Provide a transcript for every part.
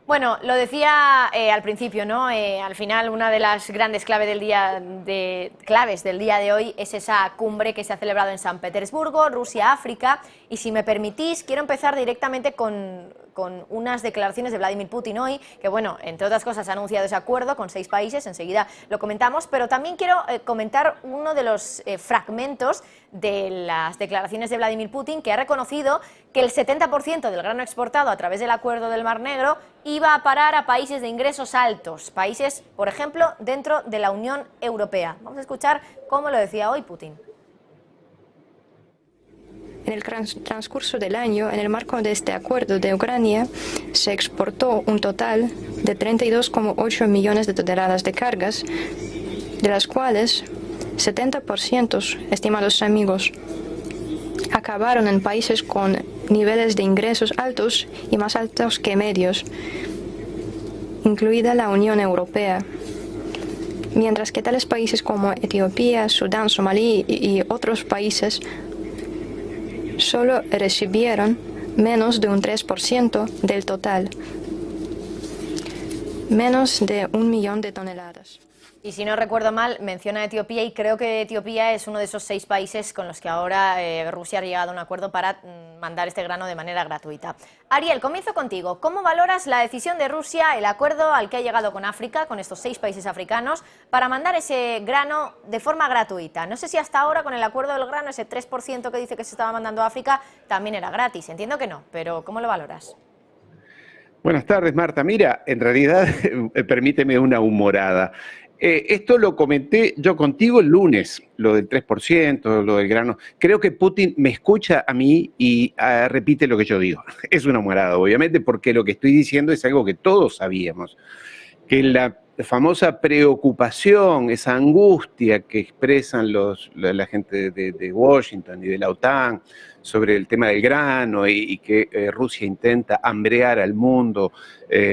Bueno, lo decía al principio, ¿no? Al final, una de las grandes claves del día de hoy es esa cumbre que se ha celebrado en San Petersburgo, Rusia-África. Y si me permitís, quiero empezar directamente con unas declaraciones de Vladimir Putin hoy, que bueno, entre otras cosas ha anunciado ese acuerdo con 6 países, enseguida lo comentamos, pero también quiero comentar uno de los fragmentos de las declaraciones de Vladimir Putin, que ha reconocido que el 70% del grano exportado a través del acuerdo del Mar Negro iba a parar a países de ingresos altos, países, por ejemplo, dentro de la Unión Europea. Vamos a escuchar cómo lo decía hoy Putin. En el transcurso del año, en el marco de este acuerdo de Ucrania, se exportó un total de 32,8 millones de toneladas de cargas, de las cuales 70%, estimados amigos, acabaron en países con niveles de ingresos altos y más altos que medios, incluida la Unión Europea. Mientras que tales países como Etiopía, Sudán, Somalí y otros países solo recibieron menos de un 3% del total, menos de 1 millón de toneladas. Y si no recuerdo mal, menciona Etiopía y creo que Etiopía es uno de esos 6 países con los que ahora Rusia ha llegado a un acuerdo para mandar este grano de manera gratuita. Ariel, comienzo contigo. ¿Cómo valoras la decisión de Rusia, el acuerdo al que ha llegado con África, con estos 6 países africanos, para mandar ese grano de forma gratuita? No sé si hasta ahora con el acuerdo del grano, ese 3% que dice que se estaba mandando a África, también era gratis. Entiendo que no, pero ¿cómo lo valoras? Buenas tardes, Marta. Mira, en realidad, permíteme una humorada. Esto lo comenté yo contigo el lunes, lo del 3%, lo del grano. Creo que Putin me escucha a mí y repite lo que yo digo. Es una humorada, obviamente, porque lo que estoy diciendo es algo que todos sabíamos, que la famosa preocupación, esa angustia que expresan la gente de Washington y de la OTAN sobre el tema del grano y que Rusia intenta hambrear al mundo,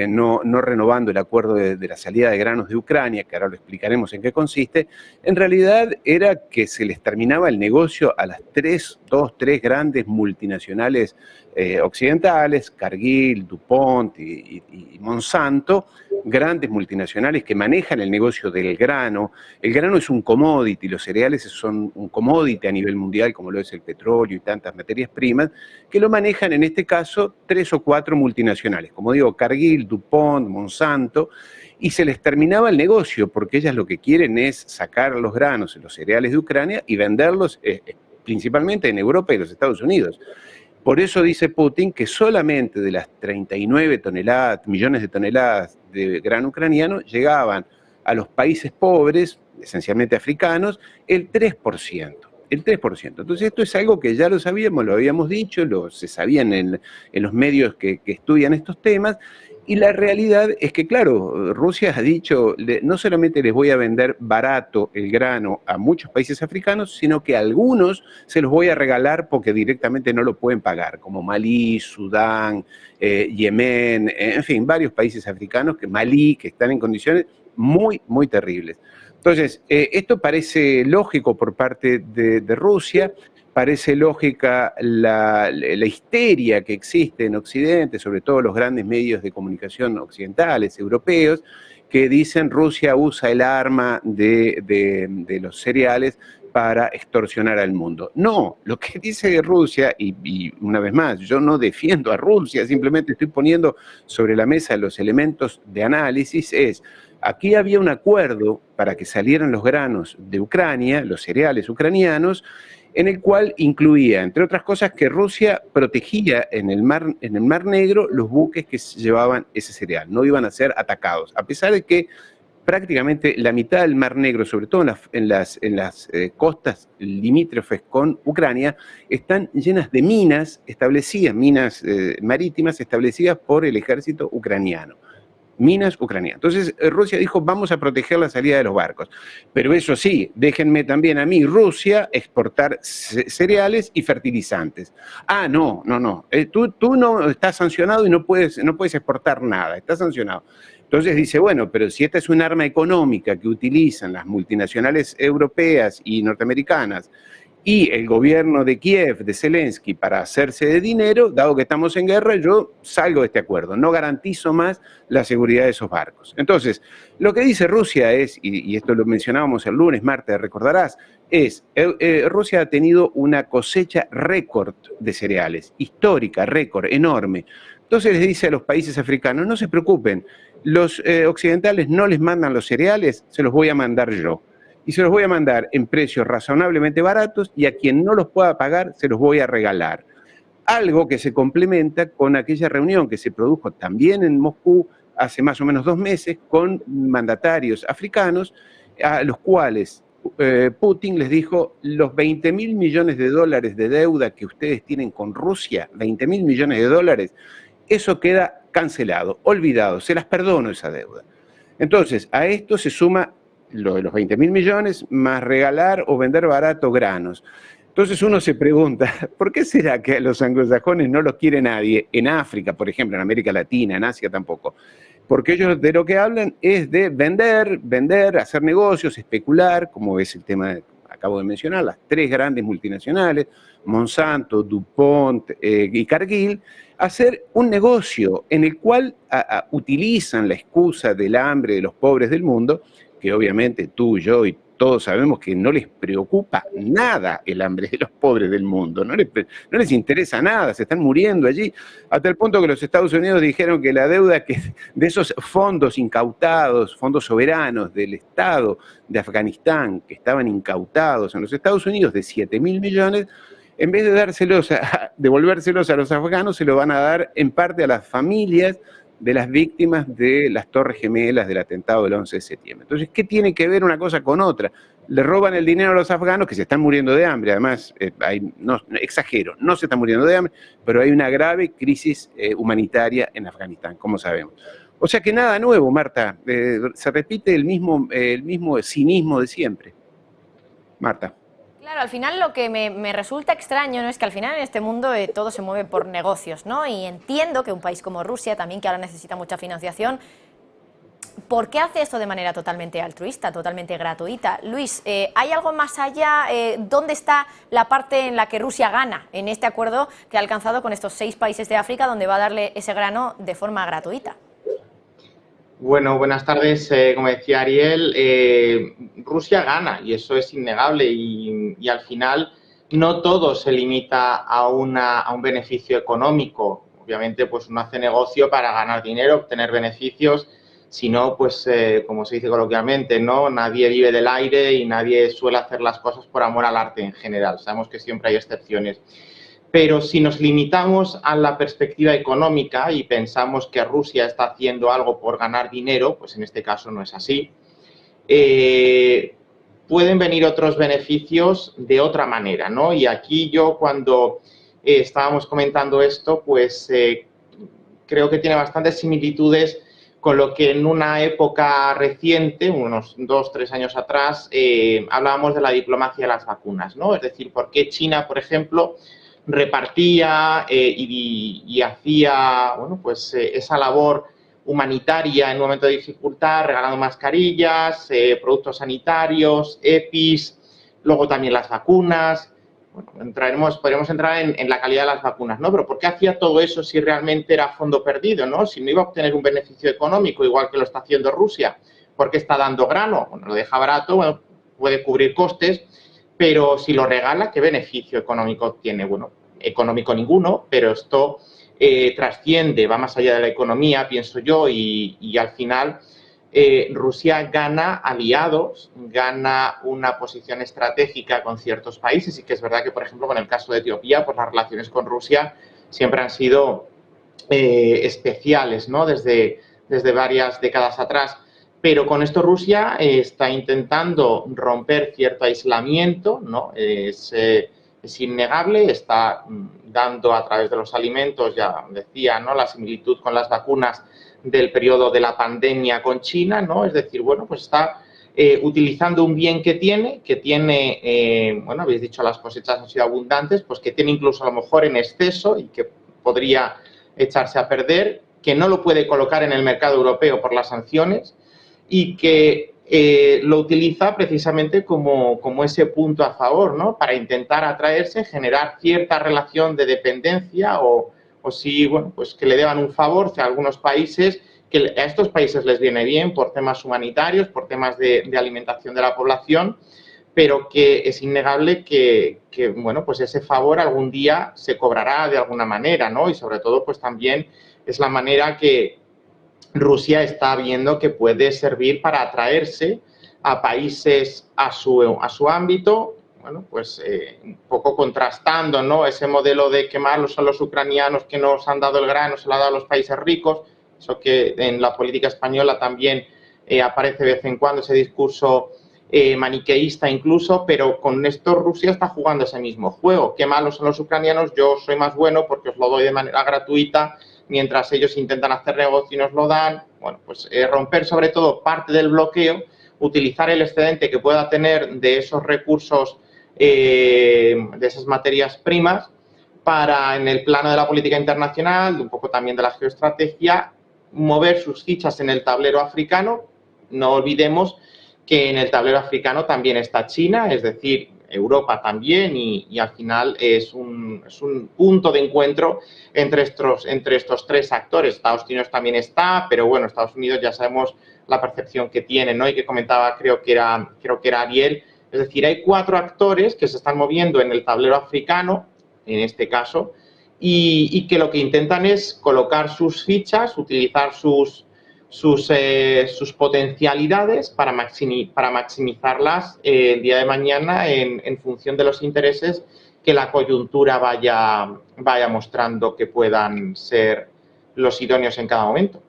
no renovando el acuerdo de la salida de granos de Ucrania, que ahora lo explicaremos en qué consiste, en realidad era que se les terminaba el negocio a las tres grandes multinacionales occidentales, Cargill, DuPont y Monsanto, grandes multinacionales que manejan el negocio del grano. El grano es un commodity, los cereales son un commodity a nivel mundial, como lo es el petróleo y tantas materias primas, que lo manejan en este caso 3 o 4 multinacionales, como digo, Cargill, DuPont, Monsanto, y se les terminaba el negocio, porque ellas lo que quieren es sacar los granos, los cereales de Ucrania y venderlos principalmente en Europa y los Estados Unidos. Por eso dice Putin que solamente de las 39 millones de toneladas de grano ucraniano llegaban a los países pobres, esencialmente africanos, el 3%. El 3%. Entonces esto es algo que ya lo sabíamos, lo habíamos dicho, se sabían en los medios que estudian estos temas, y la realidad es que, claro, Rusia ha dicho, no solamente les voy a vender barato el grano a muchos países africanos, sino que a algunos se los voy a regalar porque directamente no lo pueden pagar, como Malí, Sudán, Yemen, en fin, varios países africanos, Malí, que están en condiciones muy, muy terribles. Entonces, esto parece lógico por parte de Rusia. Parece lógica la histeria que existe en Occidente, sobre todo los grandes medios de comunicación occidentales, europeos, que dicen Rusia usa el arma de los cereales para extorsionar al mundo. No, lo que dice Rusia, y una vez más, yo no defiendo a Rusia, simplemente estoy poniendo sobre la mesa los elementos de análisis, es: aquí había un acuerdo para que salieran los granos de Ucrania, los cereales ucranianos, en el cual incluía, entre otras cosas, que Rusia protegía en el Mar Negro los buques que llevaban ese cereal, no iban a ser atacados, a pesar de que prácticamente la mitad del Mar Negro, sobre todo en las costas limítrofes con Ucrania, están llenas de minas establecidas, minas marítimas establecidas por el ejército ucraniano. Minas ucranianas. Entonces Rusia dijo, vamos a proteger la salida de los barcos. Pero eso sí, déjenme también a mí, Rusia, exportar cereales y fertilizantes. Ah, no. Tú no estás sancionado y no puedes exportar nada, estás sancionado. Entonces dice, bueno, pero si esta es un arma económica que utilizan las multinacionales europeas y norteamericanas y el gobierno de Kiev, de Zelensky, para hacerse de dinero, dado que estamos en guerra, yo salgo de este acuerdo, no garantizo más la seguridad de esos barcos. Entonces, lo que dice Rusia es, y esto lo mencionábamos el lunes, martes, recordarás, es, Rusia ha tenido una cosecha récord de cereales, histórica, récord, enorme. Entonces les dice a los países africanos, no se preocupen, los occidentales no les mandan los cereales, se los voy a mandar yo. Y se los voy a mandar en precios razonablemente baratos y a quien no los pueda pagar se los voy a regalar. Algo que se complementa con aquella reunión que se produjo también en Moscú hace más o menos 2 meses con mandatarios africanos a los cuales Putin les dijo: los 20.000 millones de dólares de deuda que ustedes tienen con Rusia, 20.000 millones de dólares, eso queda cancelado, olvidado, se las perdono esa deuda. Entonces, a esto se suma lo de los 20.000 millones, más regalar o vender barato granos. Entonces uno se pregunta, ¿por qué será que a los anglosajones no los quiere nadie? En África, por ejemplo, en América Latina, en Asia tampoco. Porque ellos de lo que hablan es de vender, hacer negocios, especular, como es el tema que acabo de mencionar, las 3 grandes multinacionales, Monsanto, DuPont y Cargill, hacer un negocio en el cual utilizan la excusa del hambre de los pobres del mundo, que obviamente tú, yo y todos sabemos que no les preocupa nada el hambre de los pobres del mundo, no les interesa nada, se están muriendo allí, hasta el punto que los Estados Unidos dijeron que la deuda de esos fondos incautados, fondos soberanos del Estado de Afganistán, que estaban incautados en los Estados Unidos de 7.000 millones, en vez de devolvérselos a los afganos, se lo van a dar en parte a las familias de las víctimas de las Torres Gemelas del atentado del 11 de septiembre. Entonces, ¿qué tiene que ver una cosa con otra? Le roban el dinero a los afganos que se están muriendo de hambre. Además, exagero, no se están muriendo de hambre, pero hay una grave crisis humanitaria en Afganistán, como sabemos. O sea que nada nuevo, Marta. Se repite el mismo cinismo de siempre. Marta. Claro, al final lo que me resulta extraño, ¿no?, es que al final en este mundo todo se mueve por negocios, ¿no? Y entiendo que un país como Rusia también, que ahora necesita mucha financiación, ¿por qué hace esto de manera totalmente altruista, totalmente gratuita? Luis, ¿hay algo más allá? ¿Dónde está la parte en la que Rusia gana en este acuerdo que ha alcanzado con estos 6 países de África, donde va a darle ese grano de forma gratuita? Bueno, buenas tardes. Como decía Ariel, Rusia gana y eso es innegable y al final no todo se limita a un beneficio económico. Obviamente, pues uno hace negocio para ganar dinero, obtener beneficios, si no, pues como se dice coloquialmente, ¿no? Nadie vive del aire y nadie suele hacer las cosas por amor al arte en general. Sabemos que siempre hay excepciones. Pero si nos limitamos a la perspectiva económica y pensamos que Rusia está haciendo algo por ganar dinero, pues en este caso no es así. Pueden venir otros beneficios de otra manera, ¿no? Y aquí yo cuando estábamos comentando esto, pues creo que tiene bastantes similitudes con lo que en una época reciente, unos 2 o 3 años atrás, hablábamos de la diplomacia de las vacunas, ¿no? Es decir, por qué China, por ejemplo, repartía y hacía, bueno, pues esa labor humanitaria en un momento de dificultad, regalando mascarillas, productos sanitarios, EPIs, luego también las vacunas. Bueno, podríamos entrar en la calidad de las vacunas, ¿no? Pero ¿por qué hacía todo eso si realmente era fondo perdido, ¿no? Si no iba a obtener un beneficio económico, igual que lo está haciendo Rusia, ¿por qué está dando grano? Bueno, lo deja barato, bueno, puede cubrir costes, pero si lo regala, ¿qué beneficio económico tiene? Bueno, económico ninguno, pero esto trasciende, va más allá de la economía, pienso yo, y al final Rusia gana aliados, gana una posición estratégica con ciertos países, y que es verdad que, por ejemplo, con el caso de Etiopía, pues las relaciones con Rusia siempre han sido especiales, ¿no? Desde varias décadas atrás. Pero con esto Rusia está intentando romper cierto aislamiento, ¿no? Es innegable, está dando a través de los alimentos, ya decía, ¿no?, la similitud con las vacunas del periodo de la pandemia con China, ¿no? Es decir, bueno, pues está utilizando un bien que tiene, bueno, habéis dicho las cosechas han sido abundantes, pues que tiene incluso a lo mejor en exceso y que podría echarse a perder, que no lo puede colocar en el mercado europeo por las sanciones, y que lo utiliza precisamente como ese punto a favor, ¿no? Para intentar atraerse, generar cierta relación de dependencia o si, bueno, pues que le deban un favor a algunos países, que a estos países les viene bien por temas humanitarios, por temas de alimentación de la población, pero que es innegable que, bueno, pues ese favor algún día se cobrará de alguna manera, ¿no? Y sobre todo, pues también es la manera que Rusia está viendo que puede servir para atraerse a países a su ámbito, bueno, pues un poco contrastando, ¿no? Ese modelo de que malos son los ucranianos que nos han dado el grano, se lo han dado a los países ricos, eso que en la política española también aparece de vez en cuando, ese discurso maniqueísta incluso, pero con esto Rusia está jugando ese mismo juego. Qué malos son los ucranianos, yo soy más bueno porque os lo doy de manera gratuita, mientras ellos intentan hacer negocio y nos lo dan. Bueno, pues romper sobre todo parte del bloqueo, utilizar el excedente que pueda tener de esos recursos, de esas materias primas, para, en el plano de la política internacional, un poco también de la geoestrategia, mover sus fichas en el tablero africano. No olvidemos que en el tablero africano también está China, es decir, Europa también, y al final es un punto de encuentro entre estos tres actores. Estados Unidos también está, pero bueno, Estados Unidos ya sabemos la percepción que tiene, ¿no? Y que comentaba, creo que era Ariel. Es decir, hay 4 actores que se están moviendo en el tablero africano, en este caso, y que lo que intentan es colocar sus fichas, utilizar sus potencialidades para maximizarlas el día de mañana en función de los intereses que la coyuntura vaya mostrando que puedan ser los idóneos en cada momento.